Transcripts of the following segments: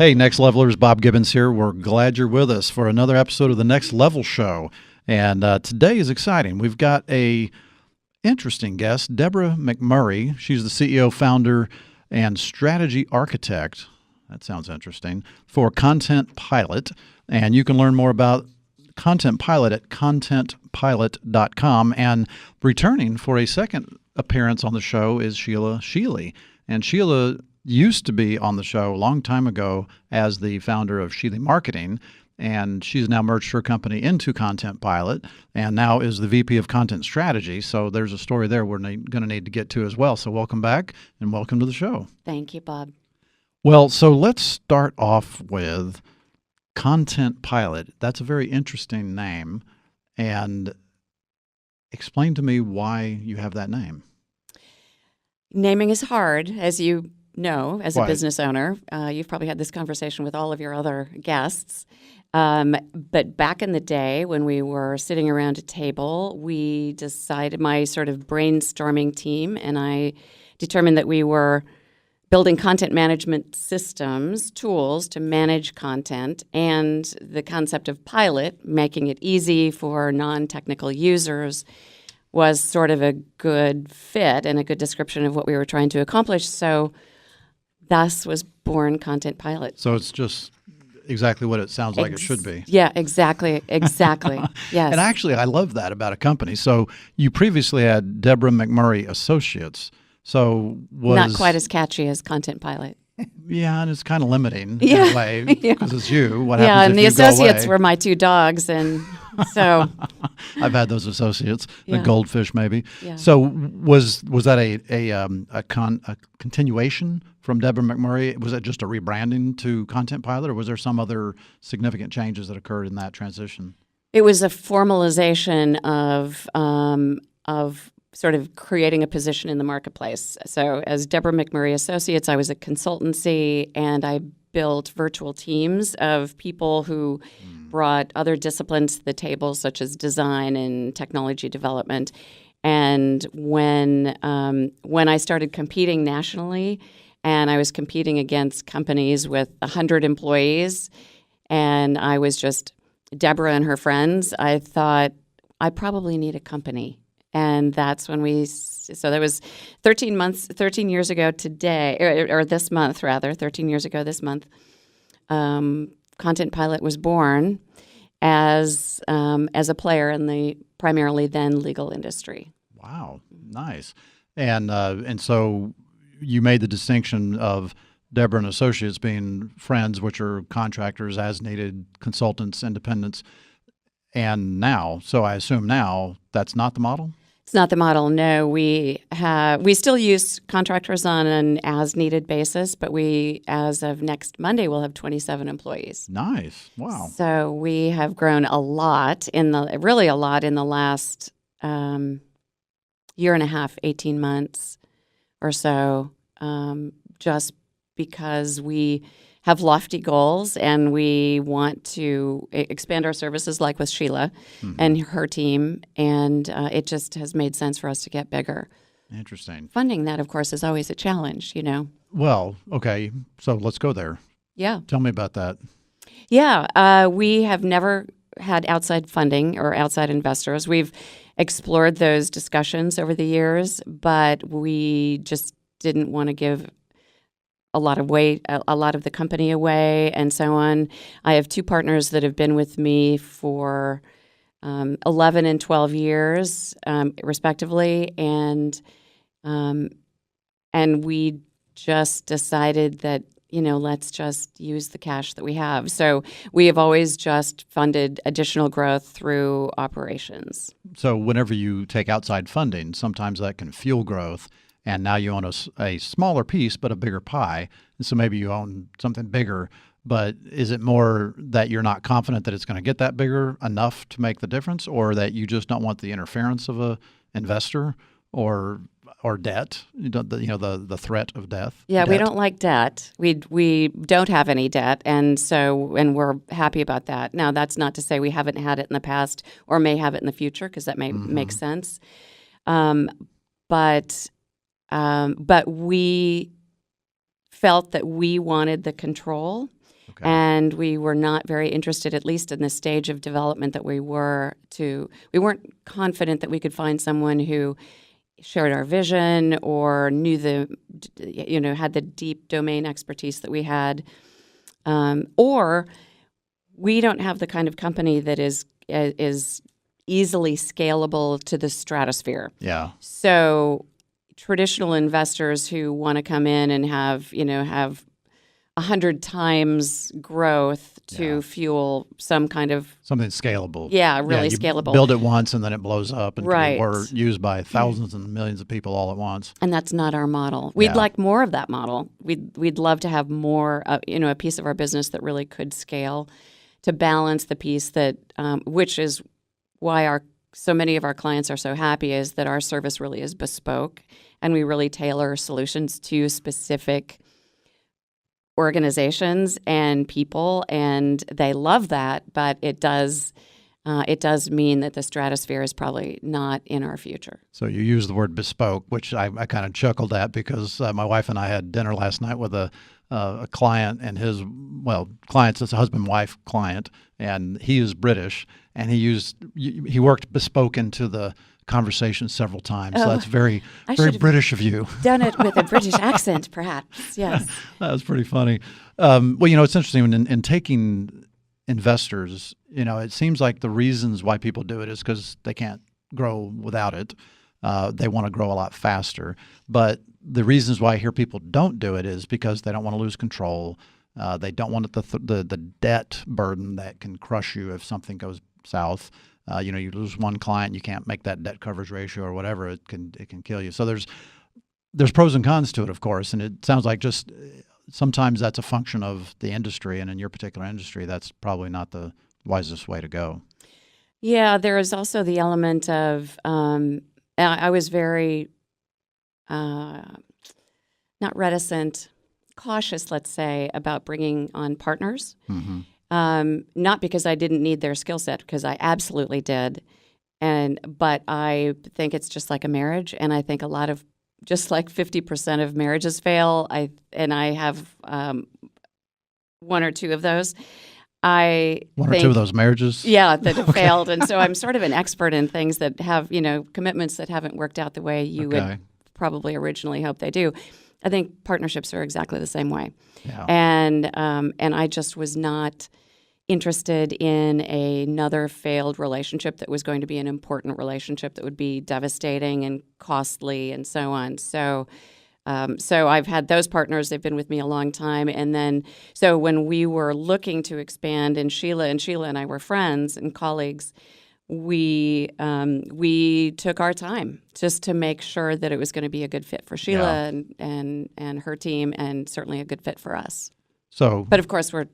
Hey, Next Levelers, Bob Gibbons here. We're glad you're with us for another episode of the Next Level Show. And today is exciting. We've got a interesting guest, Deborah McMurray. She's the CEO, founder, and strategy architect. That sounds interesting. For Content Pilot. And you can learn more about Content Pilot at contentpilot.com. And returning for a second appearance on the show is Sheila Sheley. And Sheila used to be on the show a long time ago as the founder of Sheila Marketing, and she's now merged her company into Content Pilot and now is the VP of Content Strategy. So there's a story there we're going to need to get to as well. So welcome back and welcome to the show. Thank you, Bob. Well, so let's start off with Content Pilot. That's a very interesting name. And explain to me why you have that name. Naming is hard, as you know, as a Right. business owner. You've probably had this conversation with all of your other guests. But back in the day when we were sitting around a table, we decided, my sort of brainstorming team and I determined that we were building content management systems, tools to manage content, and the concept of pilot, making it easy for non-technical users, was sort of a good fit and a good description of what we were trying to accomplish. So thus was born Content Pilot. So it's just exactly what it sounds like it should be. Yeah, exactly. Yes. And actually, I love that about a company. So you previously had Deborah McMurray Associates. So Not quite as catchy as Content Pilot. Yeah, and it's kind of limiting in Yeah. a way because it's you. What Yeah, happens and if the you associates go were away? my two dogs, and so I've had those associates, the Yeah. goldfish maybe. Yeah. So was that a continuation from Deborah McMurray? Was it just a rebranding to Content Pilot, or was there some other significant changes that occurred in that transition? it was a formalization of sort of creating a position in the marketplace. So as Deborah McMurray Associates, I was a consultancy, and I built virtual teams of people who brought other disciplines to the table, such as design and technology development. And when I started competing nationally, and I was competing against companies with 100 employees, and I was just Deborah and her friends, I thought, I probably need a company. And that's when so that was 13 years ago today, or this month rather, 13 years ago this month, Content Pilot was born as a player in the primarily then legal industry. Wow, nice. And so you made the distinction of Deborah and Associates being friends, which are contractors, as needed, consultants, independents, and now, so I assume now that's not the model? It's not the model. No, we still use contractors on an as-needed basis, but we, as of next Monday, will have 27 employees. Nice. Wow. So we have grown a lot in the last year and a half, 18 months or so, just because we have lofty goals and we want to expand our services, like with Sheila and her team, and it just has made sense for us to get bigger. Interesting. Funding that, of course, is always a challenge, you know. Well, okay, so let's go there. Yeah. Tell me about that. Yeah, we have never had outside funding or outside investors. We've explored those discussions over the years, but we just didn't want to give a lot of the company away and so on. I have two partners that have been with me for 11 and 12 years, respectively, and we just decided that, let's just use the cash that we have. So we have always just funded additional growth through operations. So whenever you take outside funding, sometimes that can fuel growth, and now you own a smaller piece but a bigger pie, and so maybe you own something bigger. But is it more that you're not confident that it's going to get that bigger enough to make the difference, or that you just don't want the interference of a investor or debt? The threat of death. Yeah, we debt? don't like debt. We don't have any debt, and we're happy about that. Now, that's not to say we haven't had it in the past or may have it in the future, because that may make sense. But we felt that we wanted the control Okay. And we were not very interested, at least in the stage of development that we weren't confident that we could find someone who shared our vision or knew had the deep domain expertise that we had, or we don't have the kind of company that is easily scalable to the stratosphere. Yeah. So traditional investors who want to come in and have 100 times growth to fuel some kind of something scalable. really you scalable. Build it once and then it blows up and Right. can be used by thousands and millions of people all at once. And that's not our model. We'd like more of that model. We'd love to have more, a piece of our business that really could scale to balance the piece that, which is why so many of our clients are so happy, is that our service really is bespoke, and we really tailor solutions to specific organizations and people, and they love that. But it does mean that the stratosphere is probably not in our future. So you use the word bespoke, which I kind of chuckled at because my wife and I had dinner last night with a client, and client's a husband-wife client, and he is British, and he worked bespoke into the conversation several times. So that's very British of you. Done it with a British accent, perhaps. Yes. That was pretty funny. It's interesting in taking investors, it seems like the reasons why people do it is because they can't grow without it. They want to grow a lot faster. But the reasons why I hear people don't do it is because they don't want to lose control. They don't want the debt burden that can crush you if something goes south. You lose one client, you can't make that debt coverage ratio or whatever. It can kill you. So there's pros and cons to it, of course. And it sounds like just sometimes that's a function of the industry, and in your particular industry, that's probably not the wisest way to go. Yeah, there is also the element of I was very not reticent, cautious, let's say, about bringing on partners. Mm-hmm. Not because I didn't need their skill set, because I absolutely did. But I think it's just like a marriage, and I think just like 50% of marriages fail. I have one or two of those. One or two of those marriages? Yeah, that have failed. And so I'm sort of an expert in things that have, commitments that haven't worked out the way you would probably originally hope they do. I think partnerships are exactly the same way. Yeah. And I just was not interested in another failed relationship that was going to be an important relationship that would be devastating and costly and so on. So I've had those partners. They've been with me a long time. And then, so when we were looking to expand, and Sheila and I were friends and colleagues, we took our time just to make sure that it was going to be a good fit for Sheila and her team, and certainly a good fit for us. But of course, we're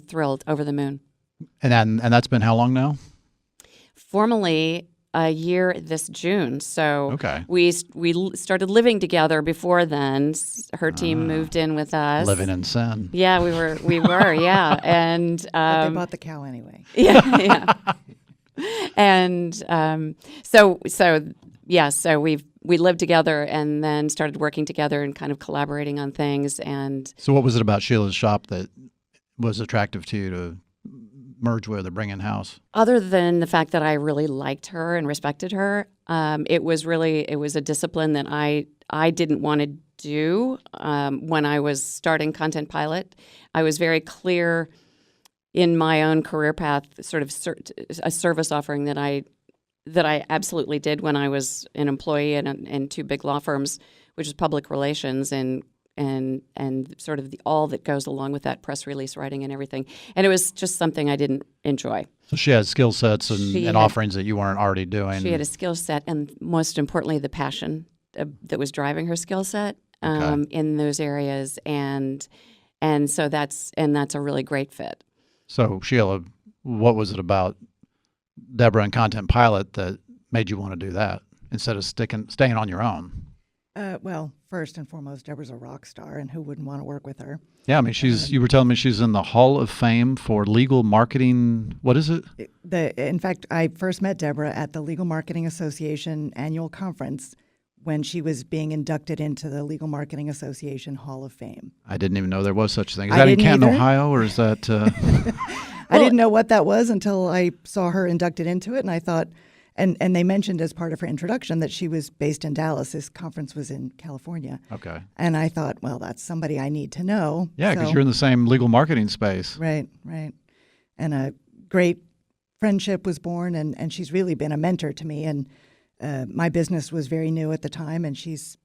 thrilled, over the moon. And that's been how long now? Formally, a year this June. So we started living together before then. Her team moved in with us. Living in sin. Yeah, we were. Yeah, and but they bought the cow anyway. Yeah. And so we lived together and then started working together and kind of collaborating on things. And so, what was it about Sheila's shop that was attractive to you to merge with or bring in house? Other than the fact that I really liked her and respected her, it was a discipline that I didn't want to do when I was starting Content Pilot. I was very clear in my own career path, sort of a service offering that I absolutely did when I was an employee in two big law firms, which is public relations and sort of all that goes along with that, press release writing and everything. And it was just something I didn't enjoy. So she had skill sets and offerings that you weren't already doing. She had a skill set, and most importantly, the passion that was driving her skill set in those areas. And so that's a really great fit. So Sheila, what was it about Deborah and Content Pilot that made you want to do that instead of staying on your own? Well, first and foremost, Deborah's a rock star, and who wouldn't want to work with her? Yeah, I mean, you were telling me she's in the Hall of Fame for legal marketing. What is it? In fact, I first met Deborah at the Legal Marketing Association annual conference when she was being inducted into the Legal Marketing Association Hall of Fame. I didn't even know there was such a thing. Is I that in didn't Canton, either. Ohio, or is that? I didn't know what that was until I saw her inducted into it, and I thought, and they mentioned as part of her introduction that she was based in Dallas. This conference was in California. Okay. And I thought, well, that's somebody I need to know. Yeah, because So- you're in the same legal marketing space. Right. And a great friendship was born, and she's really been a mentor to me. And my business was very new at the time, and she's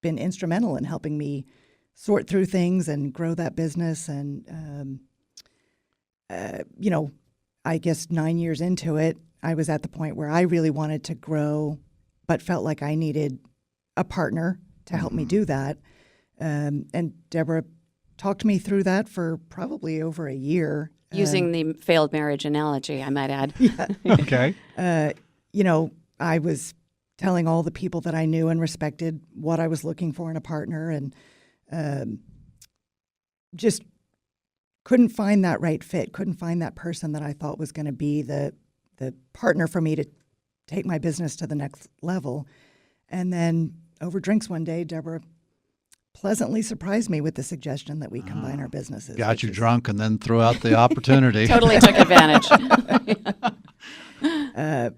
been instrumental in helping me sort through things and grow that business. And, I guess 9 years into it, I was at the point where I really wanted to grow, but felt like I needed a partner to help me do that. And Deborah talked me through that for probably over a year. Using the failed marriage analogy, I might add. Okay. I was telling all the people that I knew and respected what I was looking for in a partner, and just couldn't find that right fit, couldn't find that person that I thought was going to be the partner for me to take my business to the next level. And then over drinks one day, Deborah pleasantly surprised me with the suggestion that we combine our businesses. Got which you is- drunk and then threw out the opportunity. Totally took advantage.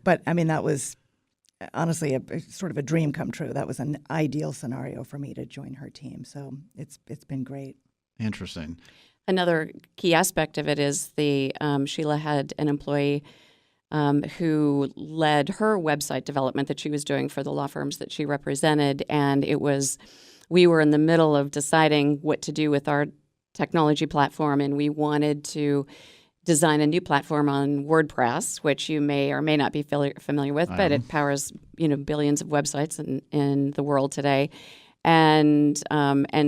But I mean, that was honestly a sort of a dream come true. That was an ideal scenario for me to join her team. So it's been great. Interesting. Another key aspect of it is Sheila had an employee who led her website development that she was doing for the law firms that she represented, and we were in the middle of deciding what to do with our technology platform, and we wanted to design a new platform on WordPress, which you may or may not be familiar with, but it powers billions of websites in the world today. And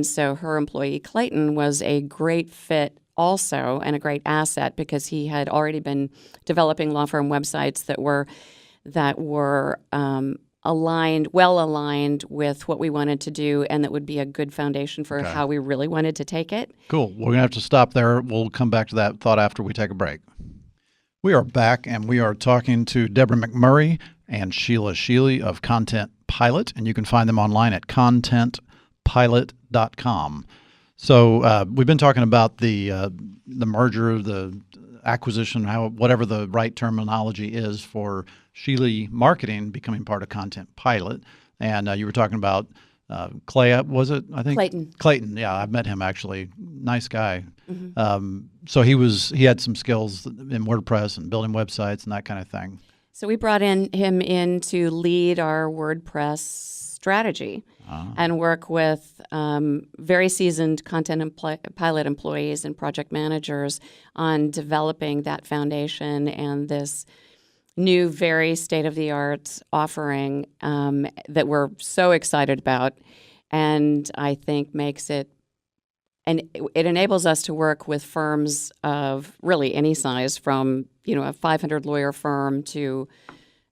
so her employee Clayton was a great fit also, and a great asset, because he had already been developing law firm websites that were well aligned with what we wanted to do, and that would be a good foundation for how we really wanted to take it. Cool. We're going to have to stop there. We'll come back to that thought after we take a break. We are back, and we are talking to Deborah McMurray and Sheila Sheley of Content Pilot, and you can find them online at contentpilot.com. So we've been talking about the merger, the acquisition, whatever the right terminology is for Sheila Marketing becoming part of Content Pilot. And you were talking about Clay, was it? I think Clayton. Clayton, yeah, I've met him actually. Nice guy. Mm-hmm. So he had some skills in WordPress and building websites and that kind of thing. So we brought him in to lead our WordPress strategy and work with very seasoned Content Pilot employees and project managers on developing that foundation and this new, very state-of-the-art offering that we're so excited about, and I think makes it, and it enables us to work with firms of really any size, from a 500 lawyer firm to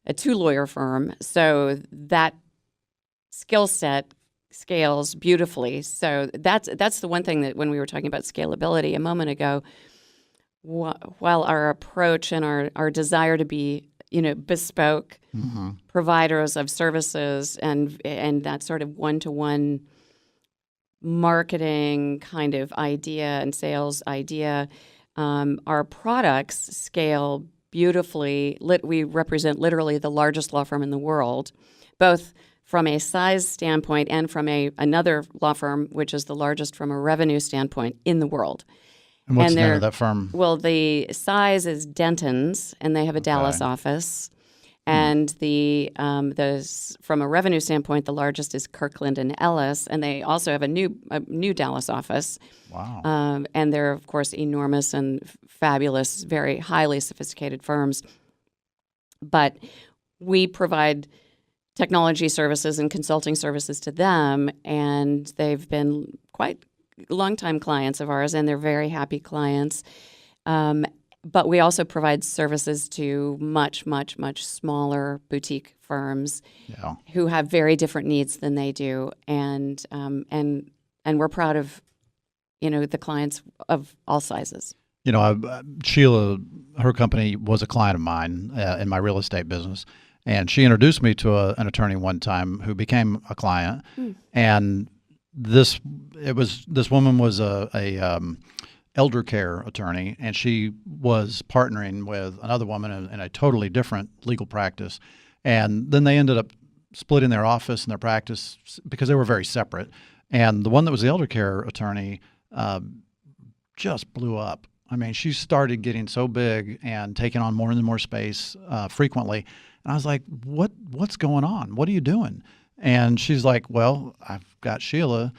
a 2-lawyer firm. So that skill set scales beautifully. So that's the one thing that, when we were talking about scalability a moment ago, while our approach and our desire to be bespoke providers of services and that sort of one-to-one marketing kind of idea and sales idea, our products scale beautifully. We represent literally the largest law firm in the world, both from a size standpoint and from another law firm, which is the largest from a revenue standpoint in the world. And what's the name of that firm? Well, the size is Denton's, and they have a Dallas office. And from a revenue standpoint, the largest is Kirkland and Ellis, and they also have a new Dallas office. Wow! And they're, of course, enormous and fabulous, very highly sophisticated firms. But we provide technology services and consulting services to them, and they've been quite longtime clients of ours, and they're very happy clients. But we also provide services to much, much, much smaller boutique firms who have very different needs than they do, and we're proud of the clients of all sizes. Sheila, her company was a client of mine in my real estate business. and she introduced me to an attorney one time who became a client. And this woman was a elder care attorney, and she was partnering with another woman in a totally different legal practice. And then they ended up splitting their office and their practice because they were very separate. And the one that was the elder care attorney just blew up. I mean, she started getting so big and taking on more and more space frequently. And I was like, what's going on? What are you doing? And she's like, well, I've got Sheila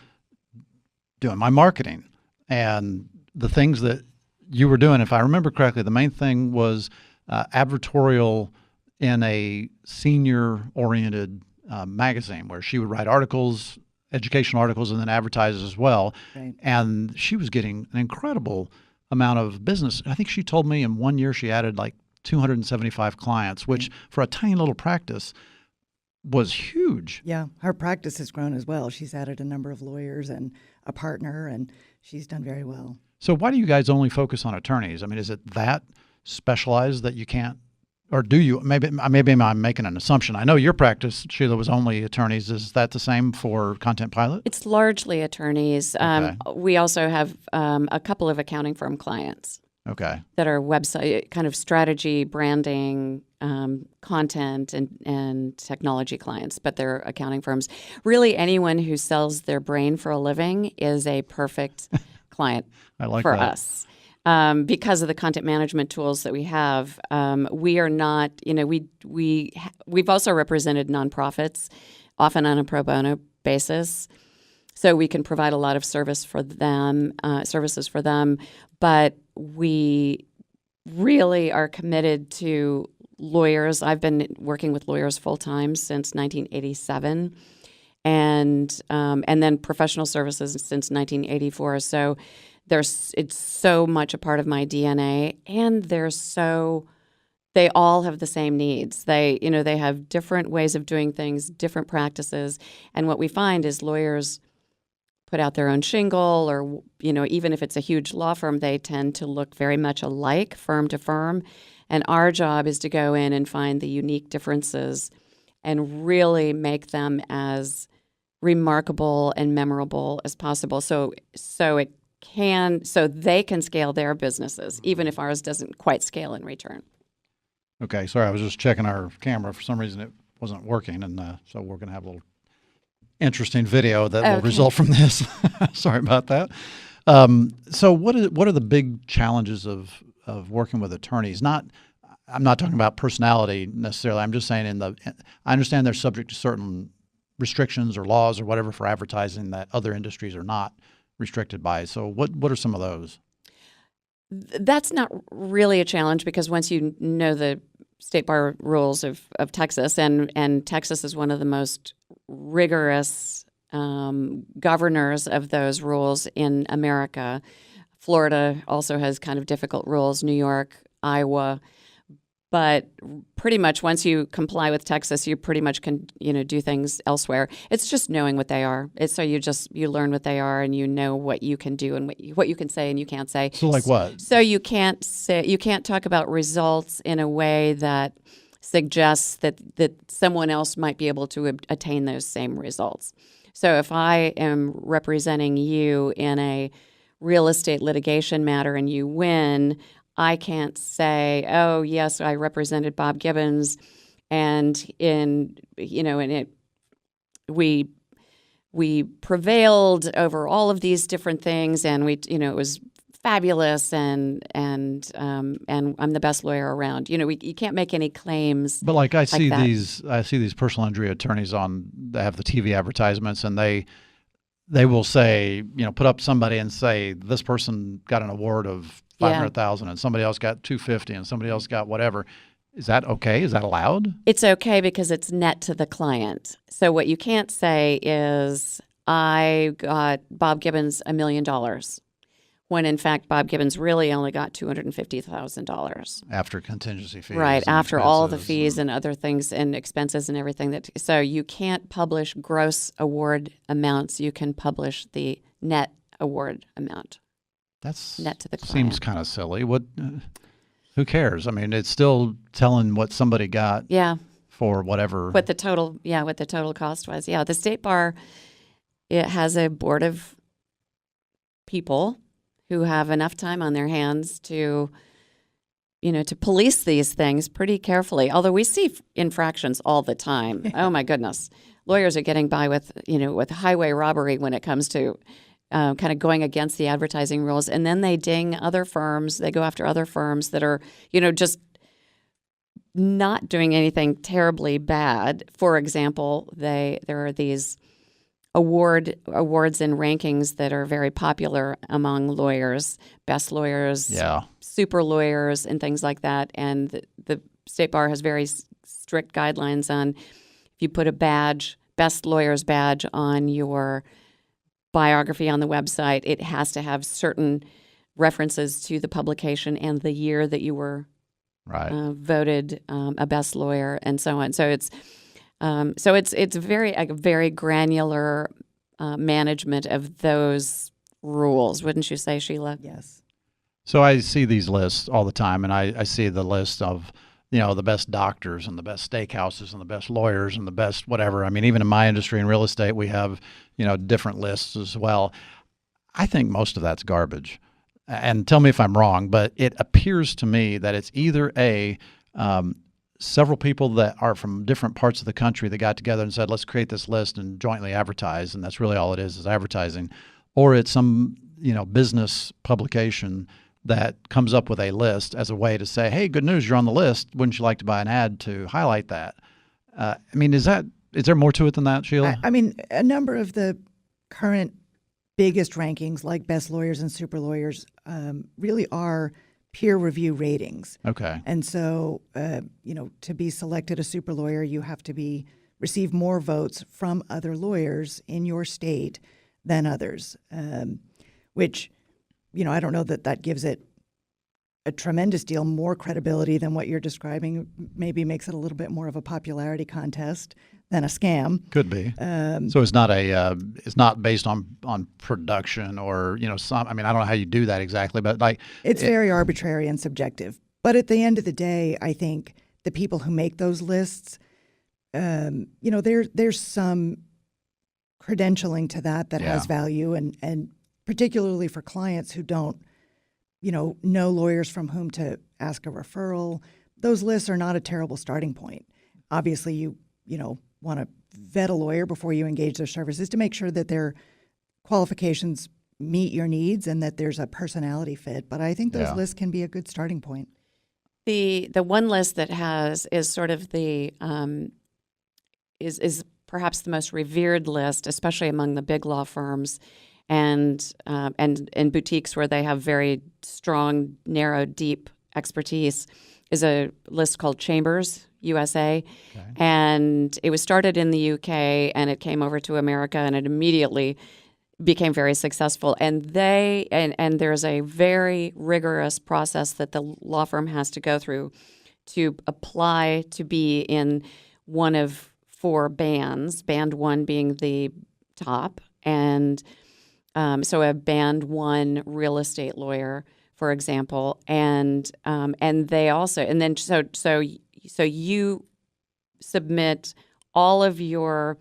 doing my marketing. And the things that you were doing, if I remember correctly, the main thing was advertorial in a senior-oriented magazine where she would write articles, educational articles, and then advertise as well. Right. And she was getting an incredible amount of business. I think she told me in 1 year she added like 275 clients, which for a tiny little practice was huge. Yeah, her practice has grown as well. She's added a number of lawyers and a partner, and she's done very well. So why do you guys only focus on attorneys? I mean, is it that specialized that you can't, or do you? Maybe I'm making an assumption. I know your practice, Sheila, was only attorneys. Is that the same for Content Pilot? It's largely attorneys. Okay. We also have a couple of accounting firm clients. Okay. That are website kind of strategy, branding, content, and technology clients, but they're accounting firms. Really, anyone who sells their brain for a living is a perfect client for us. Because of the content management tools that we have, we are not, we've also represented nonprofits, often on a pro bono basis. So we can provide a lot of services for them, but we really are committed to lawyers. I've been working with lawyers full time since 1987, and then professional services since 1984. So it's so much a part of my DNA, and they all have the same needs. They have different ways of doing things, different practices, and what we find is lawyers put out their own shingle, or even if it's a huge law firm, they tend to look very much alike firm to firm. And our job is to go in and find the unique differences and really make them as remarkable and memorable as possible. So they can scale their businesses, even if ours doesn't quite scale in return. Okay, sorry, I was just checking our camera. For some reason, it wasn't working, and so we're going to have a little interesting video that will result from this. Sorry about that. So what are the big challenges of working with attorneys? I'm not talking about personality necessarily. I'm just saying I understand they're subject to certain restrictions or laws or whatever for advertising that other industries are not restricted by. So what are some of those? That's not really a challenge, because once you know the state bar rules of Texas, and Texas is one of the most rigorous governors of those rules in America. Florida also has kind of difficult rules, New York, Iowa. But pretty much once you comply with Texas, you pretty much can do things elsewhere. It's just knowing what they are. So you learn what they are, and you know what you can do and what you can say and you can't say. So like what? So you can't talk about results in a way that suggests that someone else might be able to attain those same results. So if I am representing you in a real estate litigation matter and you win, I can't say, oh, yes, I represented Bob Gibbons, and we prevailed over all of these different things, and it was fabulous, and I'm the best lawyer around. You can't make any claims. But like I see that. these personal injury attorneys they have the TV advertisements, and they will say, put up somebody and say this person got an award of $500,000 and somebody else got $250,000 and somebody else got whatever. Is that okay? Is that allowed? It's okay because it's net to the client. So what you can't say is, I got Bob Gibbons $1 million, when in fact Bob Gibbons really only got $250,000 after contingency fees. Right, after all the fees and and other things and expenses and everything. So you can't publish gross award amounts. You can publish the net award amount. That's net to the client. Seems kind of silly. Who cares? I mean, it's still telling what somebody got. Yeah. for whatever. What the total cost was. Yeah, the State Bar, it has a board of people who have enough time on their hands to, to police these things pretty carefully. Although we see infractions all the time. Oh my goodness. Lawyers are getting by with, with highway robbery when it comes to kind of going against the advertising rules. And then they ding other firms. They go after other firms that are, just not doing anything terribly bad. For example, there are these awards and rankings that are very popular among lawyers, best lawyers, super lawyers, and things like that. And the State Bar has very strict guidelines on if you put a badge, best lawyer's badge, on your biography on the website, it has to have certain references to the publication and the year that you were voted a best lawyer, and so on. So it's a very granular management of those rules, wouldn't you say, Sheila? Yes. So I see these lists all the time, and I see the list of the best doctors and the best steakhouses and the best lawyers and the best whatever. I mean, even in my industry in real estate, we have different lists as well. I think most of that's garbage. And tell me if I'm wrong, but it appears to me that it's either several people that are from different parts of the country that got together and said, let's create this list and jointly advertise, and that's really all it is advertising, or it's some business publication that comes up with a list as a way to say, hey, good news, you're on the list. Wouldn't you like to buy an ad to highlight that? I mean, is there more to it than that, Sheila? I mean, a number of the current biggest rankings, like best lawyers and super lawyers, really are peer review ratings. Okay. And so, to be selected a super lawyer, you have to receive more votes from other lawyers in your state than others, which, I don't know that gives it a tremendous deal more credibility than what you're describing. Maybe makes it a little bit more of a popularity contest than a scam. Could be. So it's not it's not based on production or some. I mean, I don't know how you do that exactly, but it's very arbitrary and subjective. But at the end of the day, I think the people who make those lists, there's some credentialing to that has value, and particularly for clients who don't, know lawyers from whom to ask a referral. Those lists are not a terrible starting point. Obviously, you want to vet a lawyer before you engage their services to make sure that their qualifications meet your needs and that there's a personality fit. But I think those lists can be a good starting point. The one list that is sort of the is perhaps the most revered list, especially among the big law firms and boutiques where they have very strong, narrow, deep expertise, is a list called Chambers USA. Okay. And it was started in the UK and it came over to America and it immediately became very successful. And there's a very rigorous process that the law firm has to go through to apply to be in one of 4 bands, band 1 being the top. And so a band 1 real estate lawyer, for example, and they also, and then so you submit all of your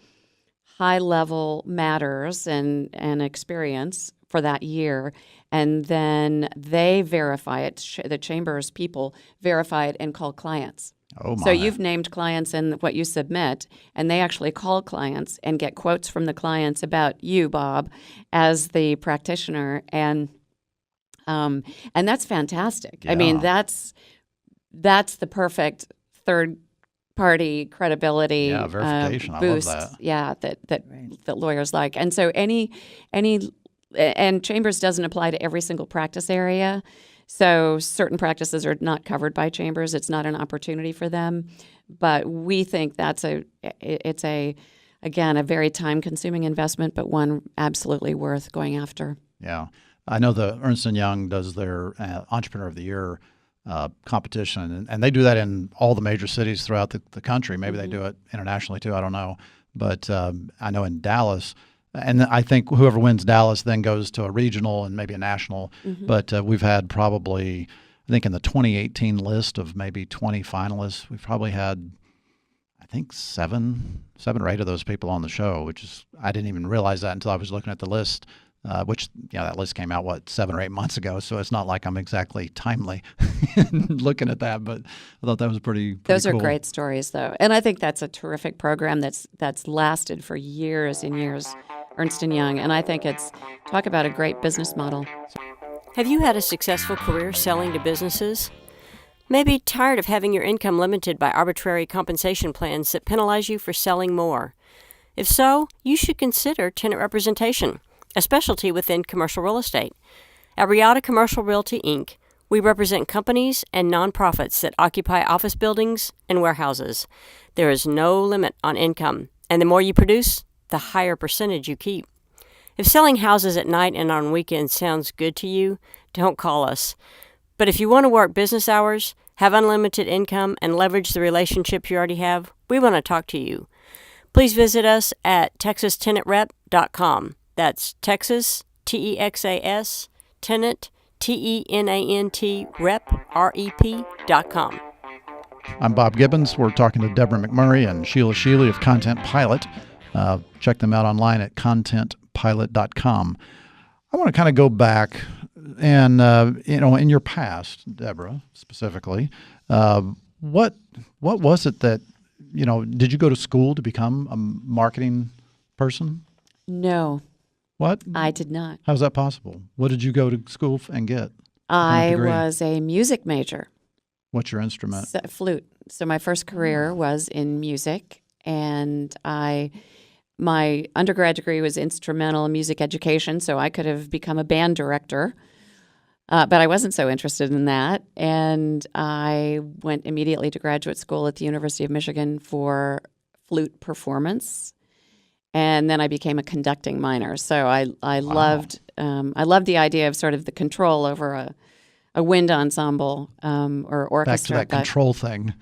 high-level matters and experience for that year, and then they verify it. The Chambers people verify it and call clients. Oh my. So you've named clients in what you submit, and they actually call clients and get quotes from the clients about you, Bob, as the practitioner, and that's fantastic. Yeah. I mean, that's the perfect third-party credibility verification. boost. I love that. Yeah, that lawyers like. And so and Chambers doesn't apply to every single practice area. So certain practices are not covered by Chambers. It's not an opportunity for them. But we think it's a very time-consuming investment, but one absolutely worth going after. Yeah. I know the Ernst & Young does their Entrepreneur of the Year competition, and they do that in all the major cities throughout the country. Maybe they do it internationally too. I don't know. But I know in Dallas, and I think whoever wins Dallas then goes to a regional and maybe a national. Mm-hmm. But we've had probably, I think in the 2018 list of maybe 20 finalists, we've probably had, think seven or eight of those people on the show, which is, I didn't even realize that until I was looking at the list, which, that list came out, 7 or 8 months ago. So it's not like I'm exactly timely looking at that, but I thought that was pretty Those cool. are great stories, though. And I think that's a terrific program that's lasted for years and years, Ernst & Young. And I think it's, talk about a great business model. Have you had a successful career selling to businesses? Maybe tired of having your income limited by arbitrary compensation plans that penalize you for selling more. If so, you should consider tenant representation, a specialty within commercial real estate. At Riata Commercial Realty, Inc., we represent companies and nonprofits that occupy office buildings and warehouses. There is no limit on income, and the more you produce, the higher percentage you keep. If selling houses at night and on weekends sounds good to you, don't call us. But if you want to work business hours, have unlimited income, and leverage the relationships you already have, we want to talk to you. Please visit us at texastenantrep.com. That's Texas, Texas, tenant, TENANT, rep.com. I'm Bob Gibbons. We're talking to Deborah McMurray and Sheila Sheley of Content Pilot. Check them out online at contentpilot.com. I want to kind of go back and, in your past, Deborah, specifically, what was it that, did you go to school to become a marketing person? No, What? I did not. How's that possible? What did you go to school and get? I was a music major. What's your instrument? Flute. So my first career was in music, and my undergrad degree was instrumental music education, so I could have become a band director, but I wasn't so interested in that, and I went immediately to graduate school at the University of Michigan for flute performance, and then I became a conducting minor. So I loved the idea of sort of the control over a wind ensemble or orchestra. Back to that control thing.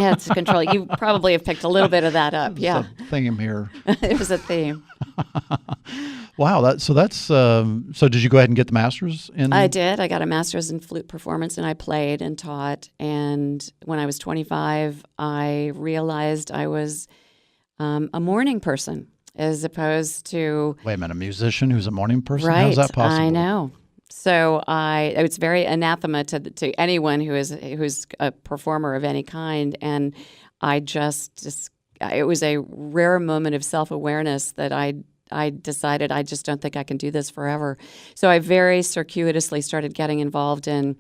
Yeah, it's a control. You probably have picked a little bit of that up. Yeah, a theme here. It was a theme. Wow. So did you go ahead and get the master's in? I did. I got a master's in flute performance, and I played and taught. And when I was 25, I realized I was a morning person as opposed to. Wait a minute, a musician who's a morning person? Right. How's that possible? I know. So it's very anathema to anyone who's a performer of any kind, and I just it was a rare moment of self-awareness that I decided I just don't think I can do this forever. So I very circuitously started getting involved in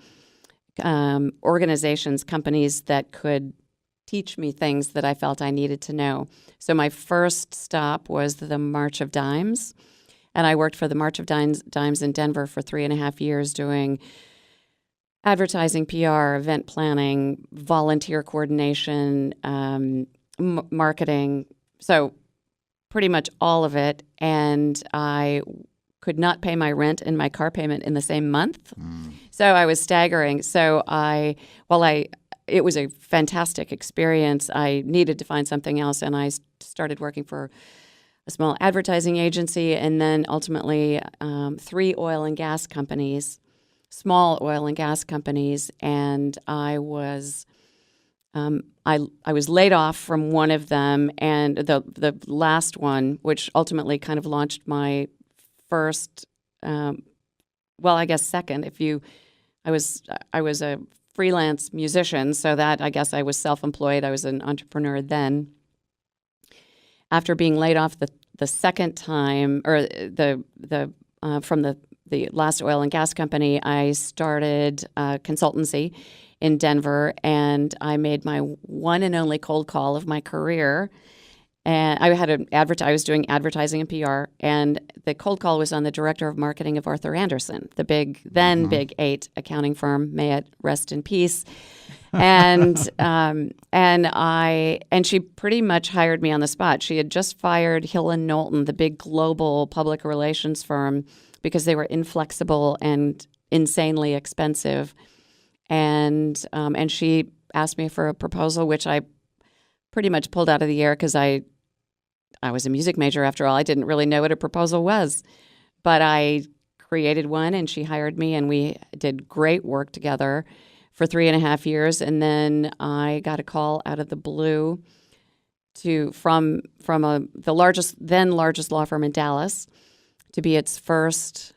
organizations, companies that could teach me things that I felt I needed to know. So my first stop was the March of Dimes. And I worked for the March of Dimes in Denver for 3.5 years doing advertising, PR, event planning, volunteer coordination, marketing. So pretty much all of it. And I could not pay my rent and my car payment in the same month. So I was staggering. So it was a fantastic experience. I needed to find something else, and I started working for a small advertising agency, and then ultimately 3 oil and gas companies, small oil and gas companies, and I was laid off from one of them, and the last one, which ultimately kind of launched my first, second. I was a freelance musician, so that I guess I was self-employed. I was an entrepreneur then. After being laid off the second time, or from the last oil and gas company, I started a consultancy in Denver, and I made my one and only cold call of my career. And I was doing advertising and PR, and the cold call was on the director of marketing of Arthur Andersen, the big 8 accounting firm. May it rest in peace. And she pretty much hired me on the spot. She had just fired Hill and Knowlton, the big global public relations firm, because they were inflexible and insanely expensive. And she asked me for a proposal, which I pretty much pulled out of the air because I was a music major after all. I didn't really know what a proposal was, but I created one, and she hired me, and we did great work together for 3.5 years. And then I got a call out of the blue the largest law firm in Dallas to be its first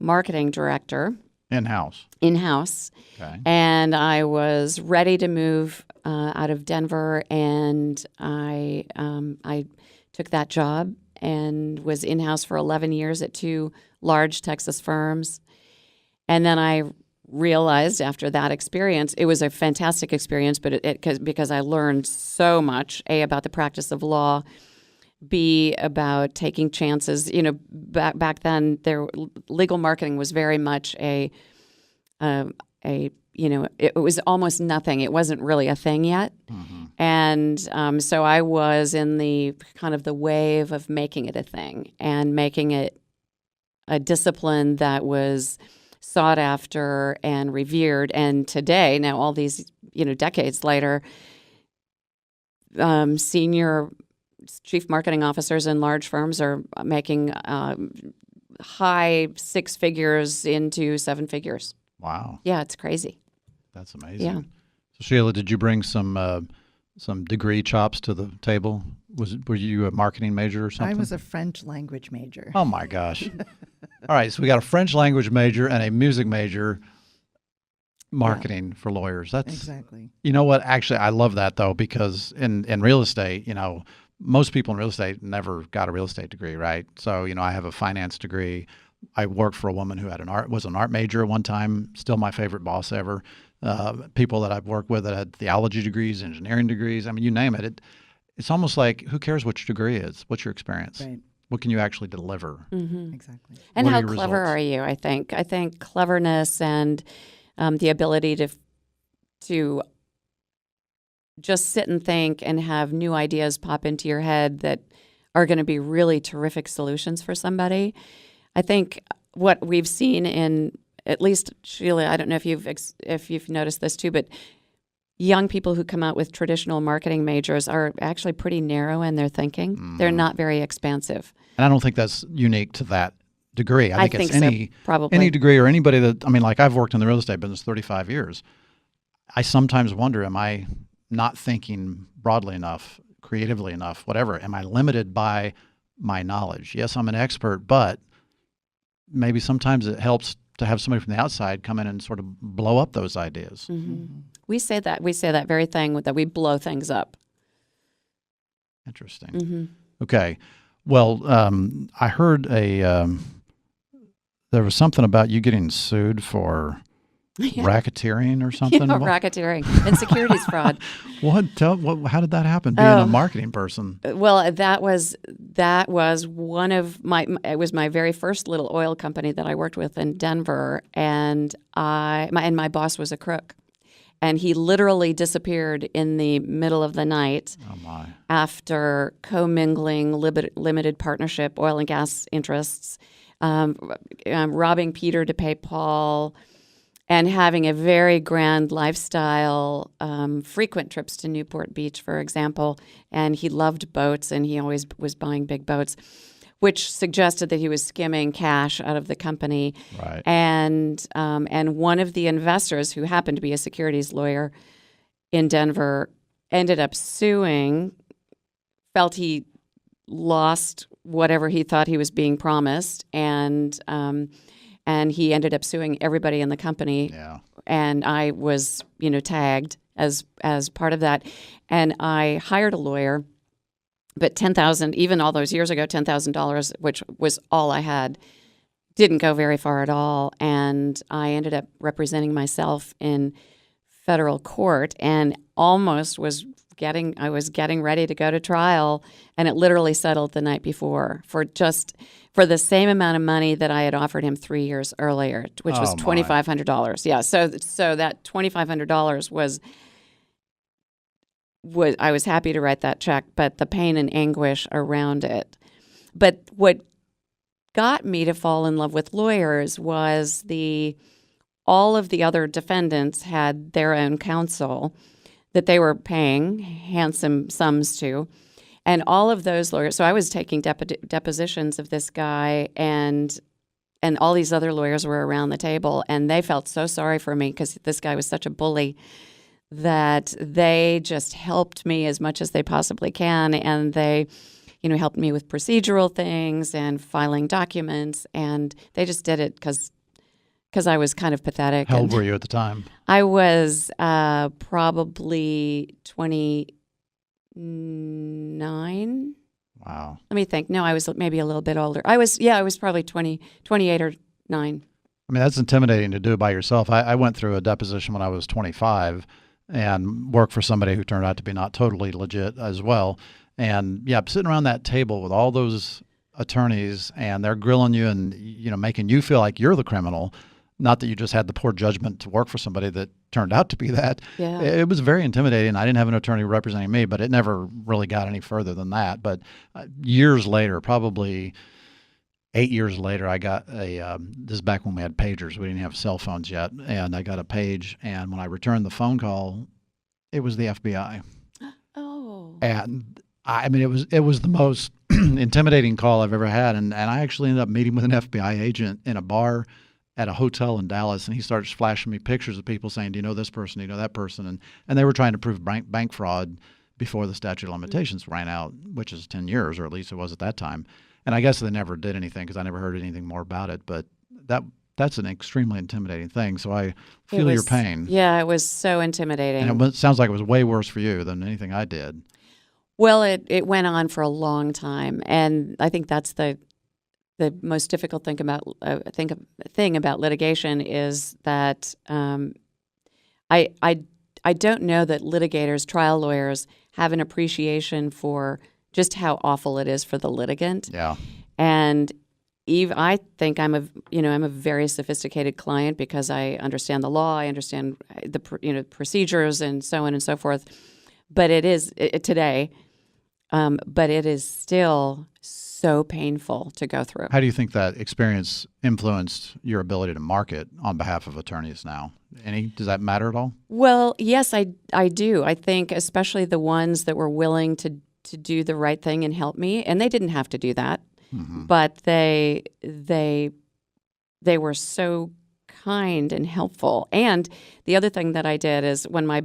marketing director In-house. in-house. Okay. And I was ready to move out of Denver, and I took that job and was in-house for 11 years at 2 large Texas firms. And then I realized after that experience, it was a fantastic experience, but because I learned so much, A, about the practice of law, B, about taking chances. You know, back then, legal marketing was very much it was almost nothing. It wasn't really a thing yet. Mm-hmm. And so I was in the kind of the wave of making it a thing and making it a discipline that was sought after and revered. And today, now all these, decades later, senior chief marketing officers in large firms are making high 6 figures into 7 figures. Wow. Yeah, it's crazy. That's amazing. Yeah. So Sheila, did you bring some degree chops to the table? Were you a marketing major or something? I was a French language major. Oh my gosh. All right, so we got a French language major and a music major, marketing for lawyers. That's Exactly. You know what? Actually, I love that though, because in real estate, most people in real estate never got a real estate degree, right? So, I have a finance degree. I worked for a woman who was an art major at one time, still my favorite boss ever. People that I've worked with that had theology degrees, engineering degrees. I mean, you name it. It's almost like, who cares what your degree is? What's your experience? Right. What can you actually deliver? Mm-hmm. Exactly. And What are how your clever results? are you? I think cleverness and the ability to just sit and think and have new ideas pop into your head that are going to be really terrific solutions for somebody. I think what we've seen in, at least Sheila, I don't know if you've noticed this too, but young people who come out with traditional marketing majors are actually pretty narrow in their thinking. Mm-hmm. They're not very expansive. And I don't think that's unique to that degree. I think it's so, any probably. degree or anybody like I've worked in the real estate business 35 years. I sometimes wonder, am I not thinking broadly enough, creatively enough, whatever? Am I limited by my knowledge? Yes, I'm an expert, but maybe sometimes it helps to have somebody from the outside come in and sort of blow up those ideas. Mm-hmm. We say that very thing that we blow things up. Interesting. Mm-hmm. Okay. Well, I heard there was something about you getting sued for racketeering or something. Yeah, racketeering and securities fraud. How did that happen? Being a marketing person. Well, that was one of it was my very first little oil company that I worked with in Denver, and my boss was a crook. And he literally disappeared in the middle of the night after commingling limited partnership oil and gas interests, robbing Peter to pay Paul, and having a very grand lifestyle, frequent trips to Newport Beach, for example. And he loved boats, and he always was buying big boats, which suggested that he was skimming cash out of the company. Right. And one of the investors, who happened to be a securities lawyer in Denver, ended up suing, felt he lost whatever he thought he was being promised, and he ended up suing everybody in the company. Yeah. And I was, tagged as part of that. And I hired a lawyer. But $10,000, even all those years ago, $10,000, which was all I had, didn't go very far at all. And I ended up representing myself in federal court, and almost was getting ready to go to trial, and it literally settled the night before for the same amount of money that I had offered him 3 years earlier, which was $2,500. Yeah, so that $2,500 was I was happy to write that check, but the pain and anguish around it. But what got me to fall in love with lawyers was all of the other defendants had their own counsel that they were paying handsome sums to. And all of those lawyers, so I was taking depositions of this guy, and all these other lawyers were around the table, and they felt so sorry for me because this guy was such a bully that they just helped me as much as they possibly can, and they, helped me with procedural things and filing documents, and they just did it because I was kind of pathetic. How old were you at the time? I was probably 29. Wow. Let me think. No, I was maybe a little bit older. I was probably 28 or 9. I mean, that's intimidating to do by yourself. I went through a deposition when I was 25 and worked for somebody who turned out to be not totally legit as well. And yeah, sitting around that table with all those attorneys, and they're grilling you and, making you feel like you're the criminal. Not that you just had the poor judgment to work for somebody that turned out to be that. Yeah. It was very intimidating. I didn't have an attorney representing me, but it never really got any further than that. But years later, probably 8 years later, I got this is back when we had pagers. We didn't have cell phones yet. And I got a page. And when I returned the phone call, it was the FBI. Oh. And I mean, it was the most intimidating call I've ever had. And I actually ended up meeting with an FBI agent in a bar at a hotel in Dallas, and he starts flashing me pictures of people saying, do you know this person, do you know that person? And they were trying to prove bank fraud before the statute of limitations ran out, which is 10 years, or at least it was at that time. And I guess they never did anything because I never heard anything more about it. But that's an extremely intimidating thing, so I feel your pain. Yeah, it was so intimidating. And it sounds like it was way worse for you than anything I did. Well, it went on for a long time, and I think that's the most difficult thing about litigation is that I don't know that litigators, trial lawyers, have an appreciation for just how awful it is for the litigant. Yeah. And I think I'm a very sophisticated client because I understand the law, I understand the procedures and so on and so forth. But it is today, but it is still so painful to go through. How do you think that experience influenced your ability to market on behalf of attorneys now? Does that matter at all? Well, yes, I do. I think especially the ones that were willing to do the right thing and help me, and they didn't have to do that, but they were so kind and helpful. And the other thing that I did is when my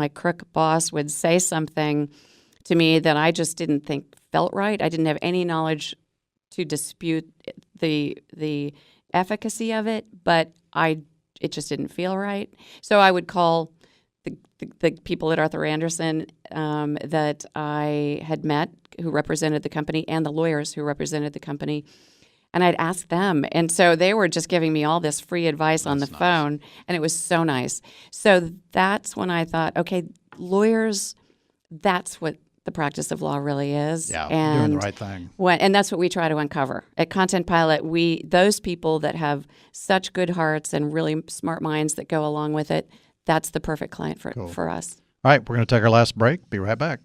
crook boss would say something to me that I just didn't think felt right. I didn't have any knowledge to dispute the efficacy of it, but it just didn't feel right. So I would call the people at Arthur Andersen that I had met who represented the company and the lawyers who represented the company, and I'd ask them. And so they were just giving me all this free advice on the phone, and it was so nice. So that's when I thought, okay, lawyers, that's what the practice of law really is. Yeah, and doing the right thing. And that's what we try to uncover. At Content Pilot, those people that have such good hearts and really smart minds that go along with it, that's the perfect client for us. All right, we're going to take our last break. Be right back.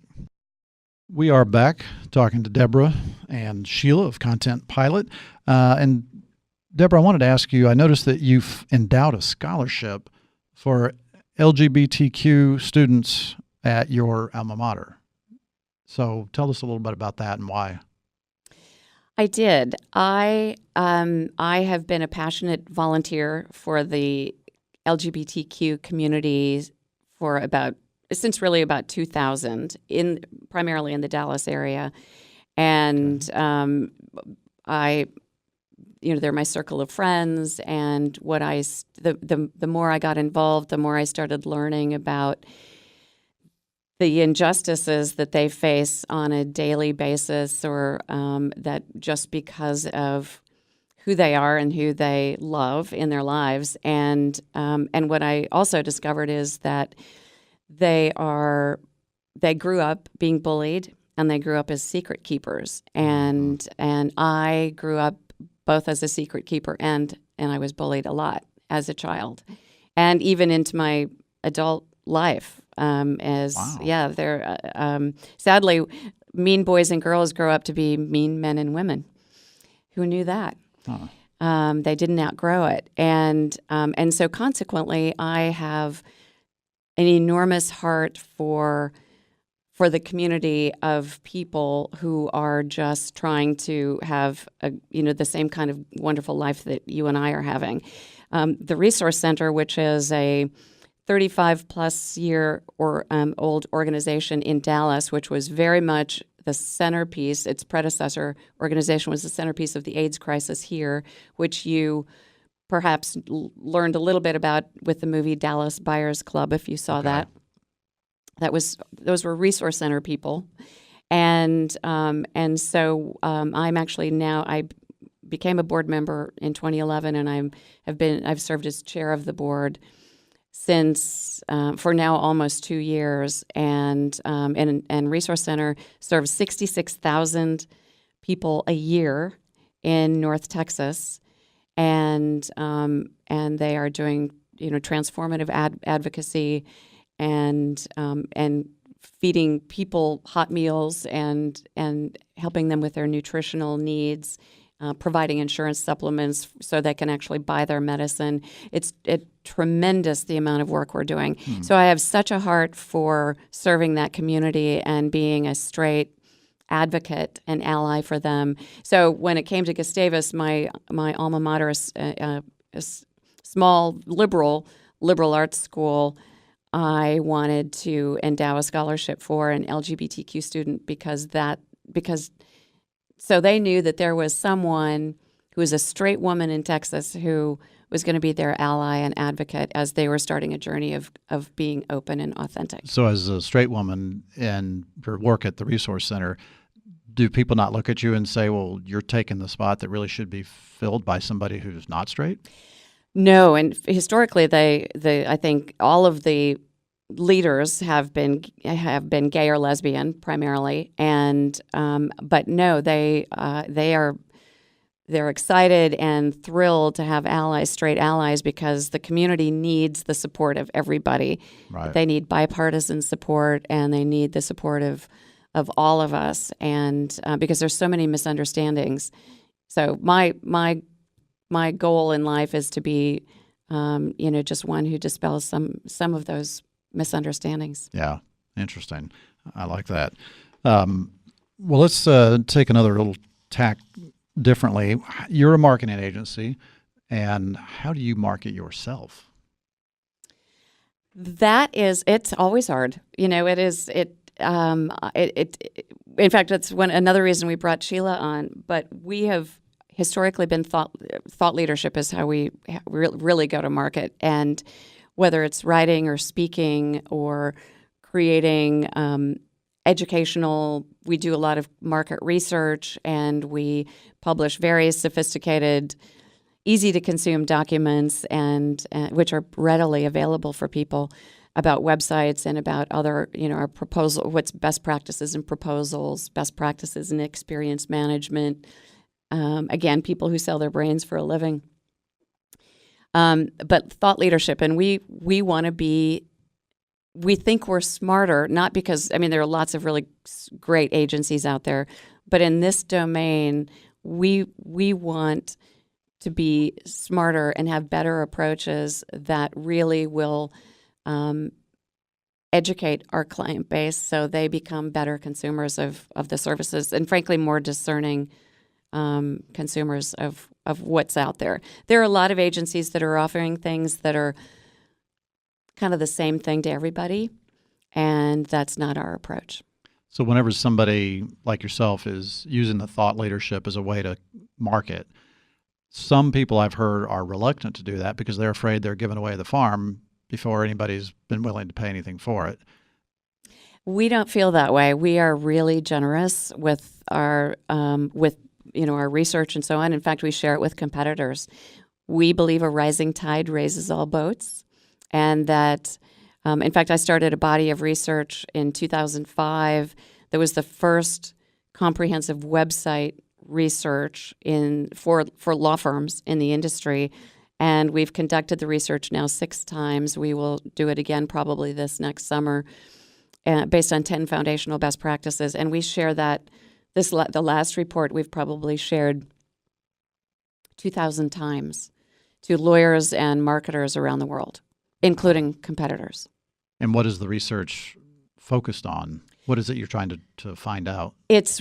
We are back talking to Deborah and Sheila of Content Pilot. And Deborah, I wanted to ask you, I noticed that you've endowed a scholarship for LGBTQ students at your alma mater. So tell us a little bit about that and why. I did. I have been a passionate volunteer for the LGBTQ community since really about 2000, primarily in the Dallas area, and they're my circle of friends. And the more I got involved, the more I started learning about the injustices that they face on a daily basis, or that just because of who they are and who they love in their lives. And what I also discovered is that they grew up being bullied, and they grew up as secret keepers. And I grew up both as a secret keeper and I was bullied a lot as a child, and even into my adult life. They're sadly, mean boys and girls grow up to be mean men and women. Who knew that? They didn't outgrow it, and so consequently, I have an enormous heart for the community of people who are just trying to have the same kind of wonderful life that you and I are having. The Resource Center, which is a 35-plus year or old organization in Dallas, which was very much the centerpiece. Its predecessor organization was the centerpiece of the AIDS crisis here, which you perhaps learned a little bit about with the movie Dallas Buyers Club, if you saw that. Those were resource center people, and so I'm actually now I became a board member in 2011, and I've served as chair of the board since for now almost 2 years, and Resource Center serves 66,000 people a year in North Texas, and they are doing transformative advocacy and feeding people hot meals and helping them with their nutritional needs. Providing insurance supplements so they can actually buy their medicine. It's tremendous the amount of work we're doing. So I have such a heart for serving that community and being a straight advocate and ally for them. So when it came to Gustavus, my alma mater, a small liberal arts school, I wanted to endow a scholarship for an LGBTQ student because so they knew that there was someone who was a straight woman in Texas who was going to be their ally and advocate as they were starting a journey of being open and authentic. So as a straight woman and your work at the Resource Center, do people not look at you and say, well, you're taking the spot that really should be filled by somebody who's not straight? No, and historically, I think all of the leaders have been gay or lesbian primarily, and but no, they're excited and thrilled to have allies, straight allies, because the community needs the support of everybody. Right. They need bipartisan support, and they need the support of all of us, and because there's so many misunderstandings. So my goal in life is to be, just one who dispels some of those misunderstandings. Yeah, interesting. I like that. Well, let's take another little tack differently. You're a marketing agency, and how do you market yourself? It's always hard. In fact, that's another reason we brought Sheila on, but we have historically been thought leadership is how we really go to market, and whether it's writing or speaking or creating educational, we do a lot of market research, and we publish very sophisticated, easy-to-consume documents and which are readily available for people about websites and about other, our proposal, what's best practices in proposals, best practices in experience management. Again, people who sell their brains for a living. But thought leadership, and we want to be, we think we're smarter, not because, there are lots of really great agencies out there, but in this domain, we want to be smarter and have better approaches that really will educate our client base so they become better consumers of the services, and frankly, more discerning consumers of what's out there. There are a lot of agencies that are offering things that are kind of the same thing to everybody, and that's not our approach. So whenever somebody like yourself is using the thought leadership as a way to market, some people I've heard are reluctant to do that because they're afraid they're giving away the farm before anybody's been willing to pay anything for it. We don't feel that way. We are really generous with our our research and so on. In fact, we share it with competitors. We believe a rising tide raises all boats, and that, in fact, I started a body of research in 2005 that was the first comprehensive website research for law firms in the industry, and we've conducted the research now 6 times. We will do it again probably this next summer, based on 10 foundational best practices, and we share that. The last report we've probably shared 2,000 times to lawyers and marketers around the world, including competitors. And what is the research focused on? What is it you're trying to find out? It's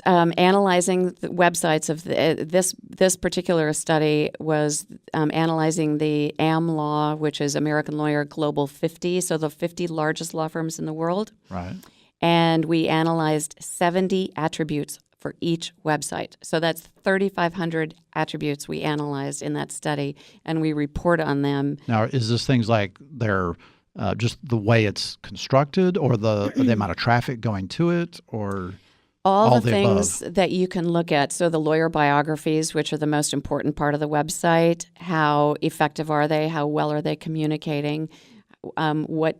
analyzing the websites of this particular study was analyzing the AM Law, which is American Lawyer Global 50, so the 50 largest law firms in the world. Right. And we analyzed 70 attributes for each website. So that's 3,500 attributes we analyzed in that study, and we report on them. Now, is this things like they're just the way it's constructed, or the amount of traffic going to it, or all the things above that you can look at? So the lawyer biographies, which are the most important part of the website, how effective are they? How well are they communicating? What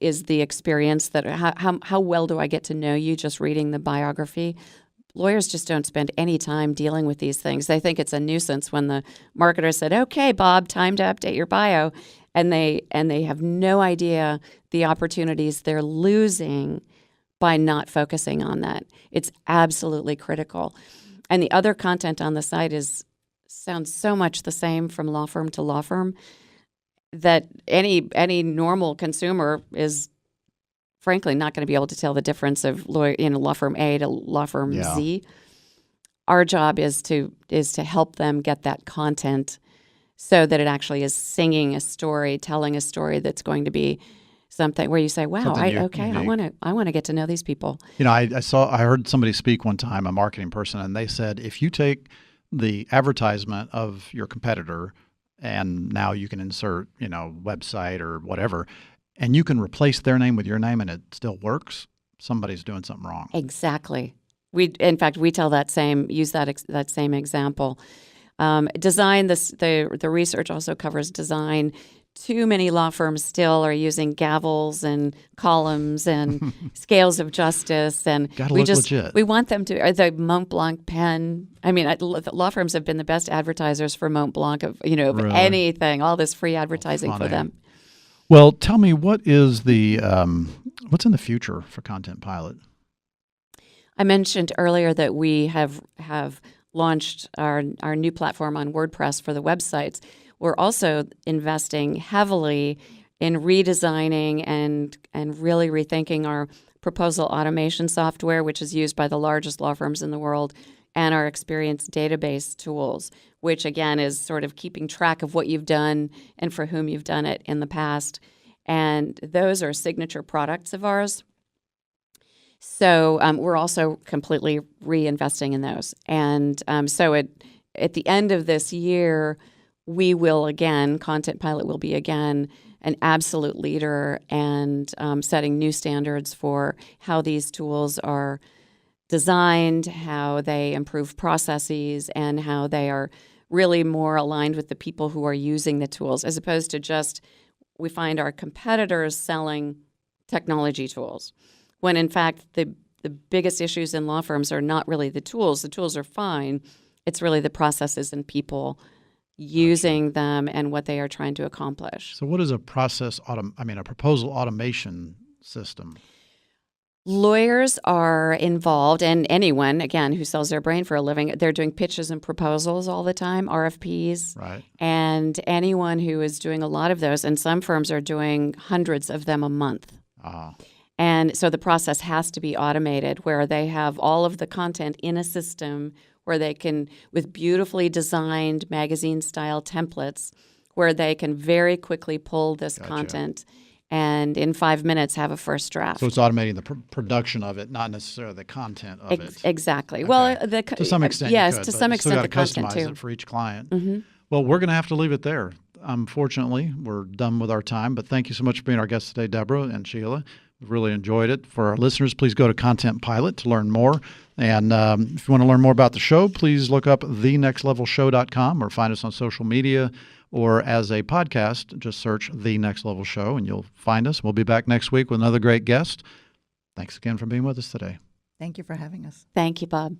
is the experience that how well do I get to know you just reading the biography? Lawyers just don't spend any time dealing with these things. They think it's a nuisance when the marketer said, "Okay, Bob, time to update your bio," and they have no idea the opportunities they're losing by not focusing on that. It's absolutely critical. And the other content on the site sounds so much the same from law firm to law firm that any normal consumer is frankly not going to be able to tell the difference of law firm A to law firm Z. Our job is to help them get that content so that it actually is singing a story, telling a story that's going to be something where you say, "Wow, I want to get to know these people." I heard somebody speak one time, a marketing person, and they said if you take the advertisement of your competitor and now you can insert, website or whatever, and you can replace their name with your name and it still works, somebody's doing something wrong. Exactly. In fact, we use that same example. Design, the research also covers design. Too many law firms still are using gavels and columns and scales of justice, and legit. We want them to. Or the Mont Blanc pen. I mean, law firms have been the best advertisers for Mont Blanc of Really? anything. All this free advertising for them. Well, tell me, what is what's in the future for Content Pilot? I mentioned earlier that we have launched our new platform on WordPress for the websites. We're also investing heavily in redesigning and really rethinking our proposal automation software, which is used by the largest law firms in the world, and our experience database tools, which again is sort of keeping track of what you've done and for whom you've done it in the past. And those are signature products of ours. So we're also completely reinvesting in those. And so at the end of this year, we will again, Content Pilot will be again an absolute leader and setting new standards for how these tools are designed, how they improve processes, and how they are really more aligned with the people who are using the tools, as opposed to just we find our competitors selling technology tools, when in fact the biggest issues in law firms are not really the tools. The tools are fine. It's really the processes and people using them and what they are trying to accomplish. So what is a proposal automation system? Lawyers are involved, and anyone, again, who sells their brain for a living, they're doing pitches and proposals all the time, RFPs. Right. And anyone who is doing a lot of those, and some firms are doing hundreds of them a month. And so the process has to be automated, where they have all of the content in a system where they can, with beautifully designed magazine-style templates, where they can very quickly pull this content and in 5 minutes have a first draft. So it's automating the production of it, not necessarily the content of it. Exactly. Okay. Well, to some extent, yes, you could, to some extent, the customize content too. It for each client. Mm-hmm. Well, we're going to have to leave it there. Unfortunately, we're done with our time. But thank you so much for being our guests today, Deborah and Sheila. We've really enjoyed it. For our listeners, please go to Content Pilot to learn more. And if you want to learn more about the show, please look up thenextlevelshow.com or find us on social media, or as a podcast, just search The Next Level Show and you'll find us. We'll be back next week with another great guest. Thanks again for being with us today. Thank you for having us. Thank you, Bob.